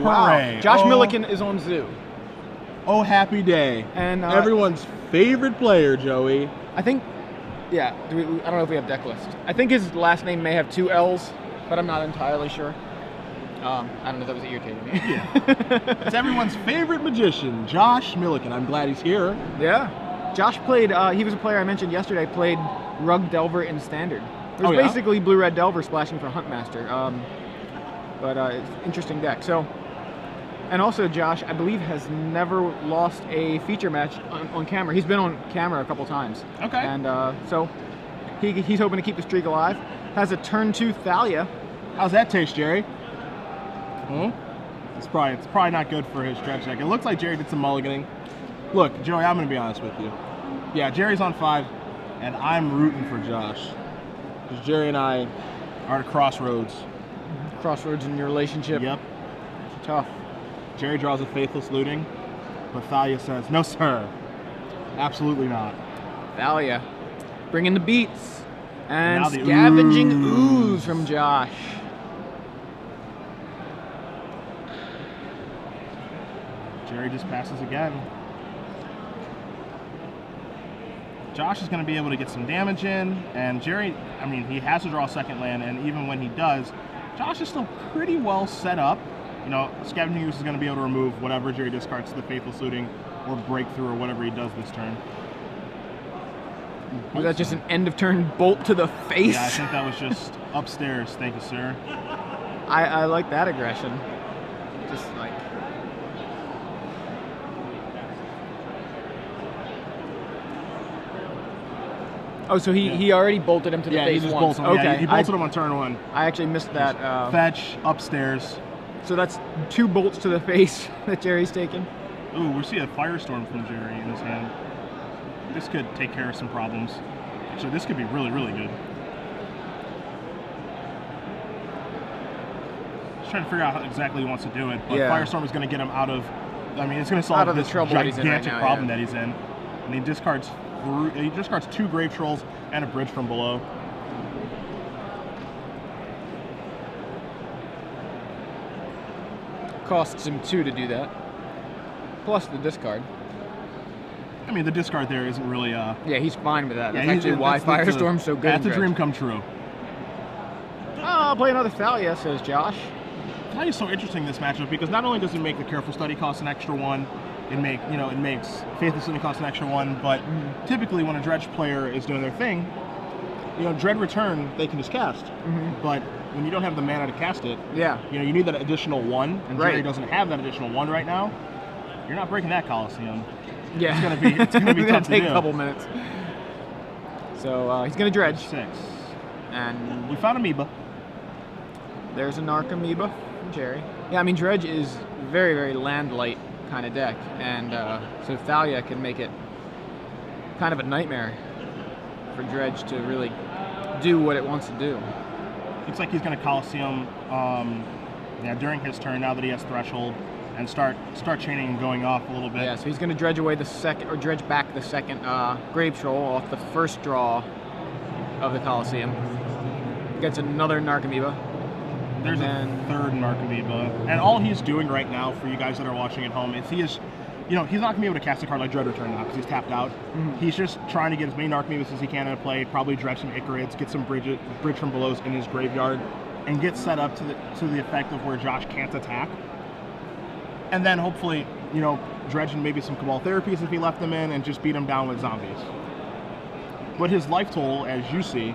wow. Hooray. Josh Miliken is on Zoo. Oh, happy day. And everyone's favorite player, Joey. I think, yeah, I don't know if we have deck list. I think his last name may have 2 L's, but I'm not entirely sure. I don't know, that was irritating me. Yeah. It's everyone's favorite magician, Josh Miliken. I'm glad he's here. Yeah. Josh played, he was a player I mentioned yesterday, played Rug Delver in Standard. It was yeah? basically Blue-Red Delver splashing for Huntmaster. But it's an interesting deck. So, and also Josh, I believe, has never lost a feature match on camera. He's been on camera a couple times. Okay. And so he's hoping to keep the streak alive. Has a turn 2 Thalia. How's that taste, Gerry? It's probably not good for his stretch deck. It looks like Gerry did some mulliganing. Look, Joey, I'm going to be honest with you. Yeah, Gerry's on 5, and I'm rooting for Josh. Because Gerry and I are at a crossroads. Crossroads in your relationship. Yep. It's tough. Jerry draws a Faithless Looting, but Thalia says, no sir, absolutely not. Thalia, bringing the beats. And Scavenging Ooze from Josh. Gerry just passes again. Josh is going to be able to get some damage in, and Gerry, I mean, he has to draw a second land, and even when he does, Josh is still pretty well set up. You know, Scavenging Ooze is going to be able to remove whatever Gerry discards to the Faithless Looting or Breakthrough or whatever he does this turn. Was that just an end of turn bolt to the face? Yeah, I think that was just upstairs. Thank you, sir. I like that aggression. Just like... Oh, so he already bolted him to the face he just once. bolted him. Okay, Yeah, he bolted him on turn 1. I actually missed that. Fetch, upstairs. So that's 2 bolts to the face that Gerry's taken. Ooh, we see a Firestorm from Gerry in his hand. This could take care of some problems. So this could be really, really good. Just trying to figure out how exactly he wants to do it. But Yeah. Firestorm is going to get him out of... I mean, it's going to solve this gigantic problem that he's in. And he discards 2 Grave Trolls and a Bridge from below. Costs him 2 to do that. Plus the discard. I mean, the discard there isn't really... Yeah, he's fine with that. Yeah, That's actually why Firestorm's so good. That's a dream come true. Oh, I'll play another Thalia, says Josh. Thalia's so interesting in this matchup because not only does he make the Careful Study cost an extra 1, it makes Faithless Looting cost an extra 1, but typically when a Dredge player is doing their thing, Dread Return, they can just cast. But when you don't have the mana to cast it, you need that additional 1, and Gerry doesn't have that additional 1 right now. You're not breaking that Coliseum. Yeah, it's gonna be tough to take do. a couple minutes. So he's gonna dredge 6, and we found Amoeba. There's a Narc Amoeba from Gerry. Yeah, I mean dredge is very, very land light kind of deck, and so Thalia can make it kind of a nightmare for dredge to really do what it wants to do. Looks like he's gonna Coliseum during his turn now that he has Threshold. And start chaining and going off a little bit. Yeah, so he's going to dredge away the second, or dredge back the second Grave Troll off the first draw of the Coliseum. Gets another Narc Amoeba. There's a third Narc Amoeba. And all he's doing right now, for you guys that are watching at home, is he's not going to be able to cast a card like Dread Return now because he's tapped out. He's just trying to get as many Narc Amoebas as he can in play, probably dredge some Icarids, get some Bridge from Belows in his graveyard, and get set up to the effect of where Josh can't attack. And then hopefully, dredge in maybe some Cabal Therapies if he left them in and just beat him down with zombies. But his life total, as you see,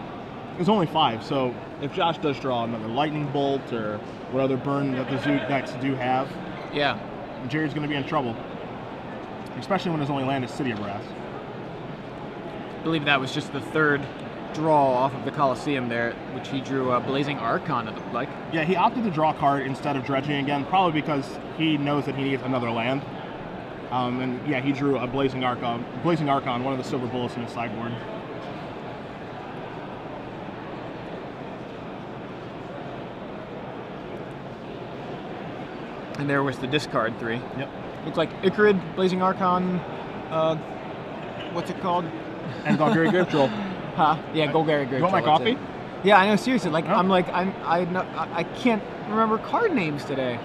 is only 5. So if Josh does draw another Lightning Bolt or what other burn that the Zoo decks do have, Gerry's going to be in trouble. Especially when his only land is City of Brass. I believe that was just the third draw off of the Coliseum there, which he drew a Blazing Archon, it looked like. Yeah, he opted to draw a card instead of dredging again, probably because he knows that he needs another land. He drew a Blazing Archon, one of the silver bullets in his sideboard. And there was the discard 3. Yep. Looks like Icarid, Blazing Archon, what's it called? And Golgari Grave Troll. Yeah, Golgari Grave Troll. You want my coffee? Yeah, I know. Seriously, I can't remember card names today.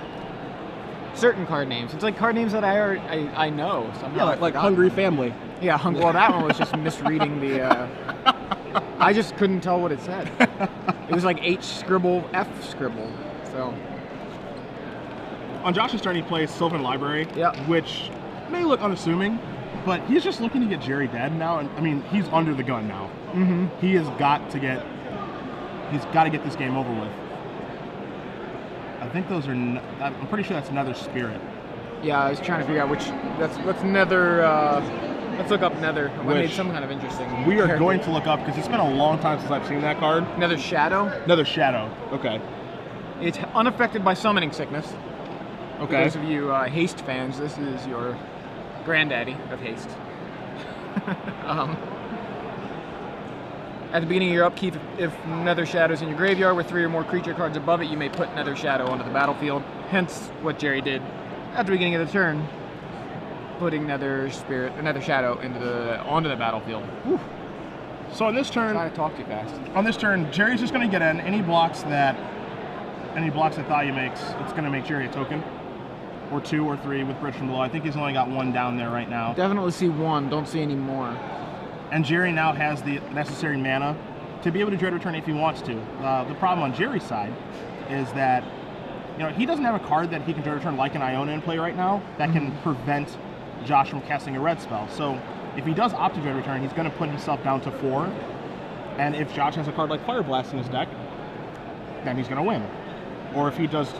certain card names. It's like card names that I know somehow. Yeah, like Hungry Family. Yeah, well, that one was just misreading the. I just couldn't tell what it said. It was like H scribble, F scribble. So. On Josh's turn, he plays Sylvan Library, which may look unassuming, but he's just looking to get Gerry dead now. And I mean, he's under the gun now. Mm-hmm. He has got to get. He's got to get this game over with. I think those are. I'm pretty sure that's Nether Spirit. Yeah, I was trying to figure out which. That's Nether. Let's look up Nether. I made some kind of interesting. We are going to look up because it's been a long time since I've seen that card. Nether Shadow. Nether Shadow. Okay. It's unaffected by summoning sickness. Okay. For those of you haste fans, this is your granddaddy of haste. At the beginning of your upkeep, if Nether Shadow's in your graveyard with 3 or more creature cards above it, you may put Nether Shadow onto the battlefield. Hence what Gerry did at the beginning of the turn, putting Nether Shadow onto the battlefield. Whew. So on this turn, trying to talk too fast. On this turn, Gerry's just going to get in any blocks that Thalia makes. It's going to make Gerry a token, or 2 or 3 with Bridge from Below. I think he's only got 1 down there right now. Definitely see 1. Don't see any more. And Gerry now has the necessary mana to be able to Dread Return if he wants to. The problem on Gerry's side is that he doesn't have a card that he can Dread Return like an Iona in play right now that can prevent Josh from casting a red spell. So if he does opt to Dread Return, he's going to put himself down to 4. And if Josh has a card like Fire Blast in his deck, then he's going to win. Or if he does,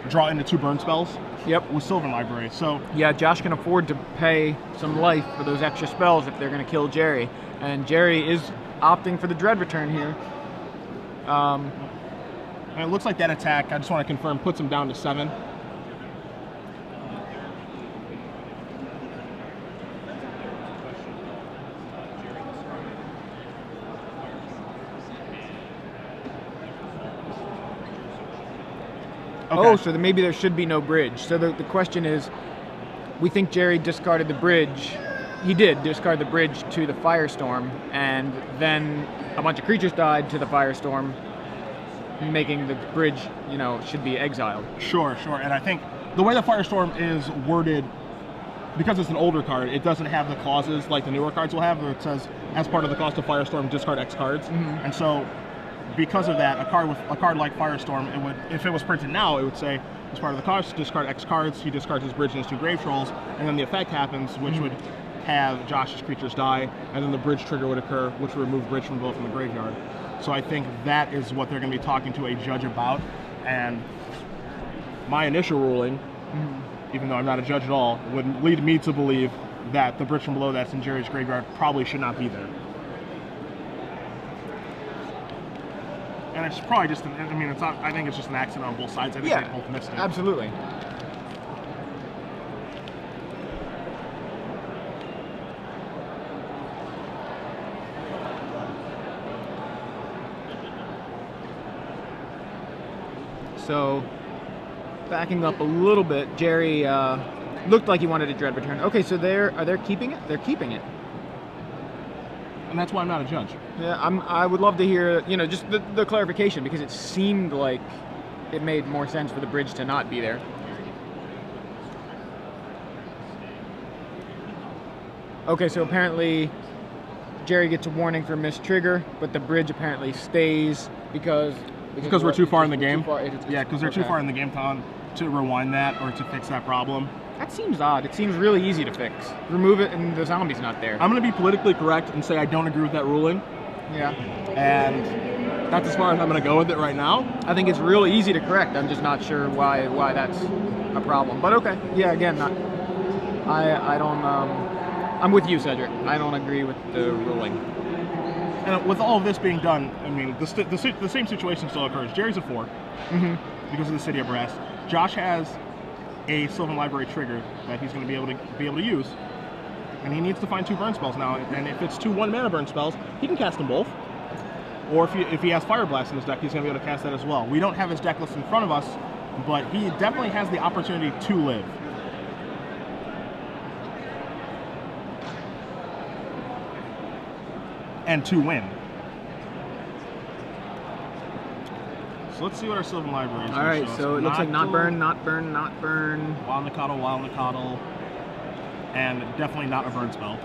draw into 2 burn spells. Yep. With Sylvan Library. So yeah, Josh can afford to pay some life for those extra spells if they're going to kill Gerry. And Gerry is opting for the Dread Return here. And it looks like that attack, I just want to confirm, puts him down to 7. Okay. Oh, so maybe there should be no bridge. So the question is, we think Gerry discarded the bridge. He did discard the bridge to the Firestorm, and then a bunch of creatures died to the Firestorm, making the bridge, should be exiled. Sure. And I think the way the Firestorm is worded, because it's an older card, it doesn't have the clauses like the newer cards will have, where it says, as part of the cost of Firestorm, discard X cards. Mm-hmm. And so, because of that, a card like Firestorm, it would, if it was printed now, it would say, as part of the cost, discard X cards, he discards his bridge and his 2 grave trolls, and then the effect happens, which would have Josh's creatures die, and then the bridge trigger would occur, which would remove Bridge from Below from the graveyard. So I think that is what they're going to be talking to a judge about, and my initial ruling, even though I'm not a judge at all, would lead me to believe that the Bridge from Below that's in Gerry's graveyard probably should not be there. And it's probably just, it's not, I think it's just an accident on both sides. I think they both missed it. Absolutely. So, backing up a little bit, Gerry looked like he wanted a Dread Return. Okay, so are they keeping it? They're keeping it. And that's why I'm not a judge. Yeah, I would love to hear, just the clarification, because it seemed like it made more sense for the bridge to not be there. Okay, so apparently Gerry gets a warning for missed trigger, but the bridge apparently stays because we're too far in the game. Yeah, because they're too far in the game to rewind that or to fix that problem. That seems odd. It seems really easy to fix. Remove it and the zombie's not there. I'm going to be politically correct and say I don't agree with that ruling. Yeah. And that's as far as I'm going to go with it right now. I think it's really easy to correct. I'm just not sure why that's a problem. But okay. Yeah, again, I don't... I'm with you, Cedric. I don't agree with the ruling. And with all of this being done, the same situation still occurs. Gerry's a 4 because of the City of Brass. Josh has a Sylvan Library trigger that he's going to be able to use, and he needs to find 2 burn spells now. And if it's 2 1-mana burn spells, he can cast them both. Or if he has Fire Blast in his deck, he's going to be able to cast that as well. We don't have his deck list in front of us, but he definitely has the opportunity to live. And to win. So let's see what our Sylvan Library is. All right, so it looks like not burn, not burn, not burn. Wild Nacatl, and definitely not a burn spell.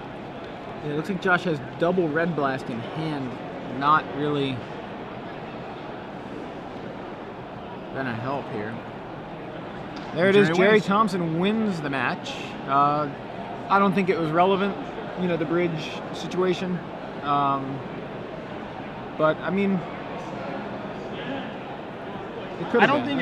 Yeah, it looks like Josh has double Red Blast in hand. Not really gonna help here. There it is. Gerry Thompson wins the match. I don't think it was relevant, you know, the bridge situation. But I mean, it could have been.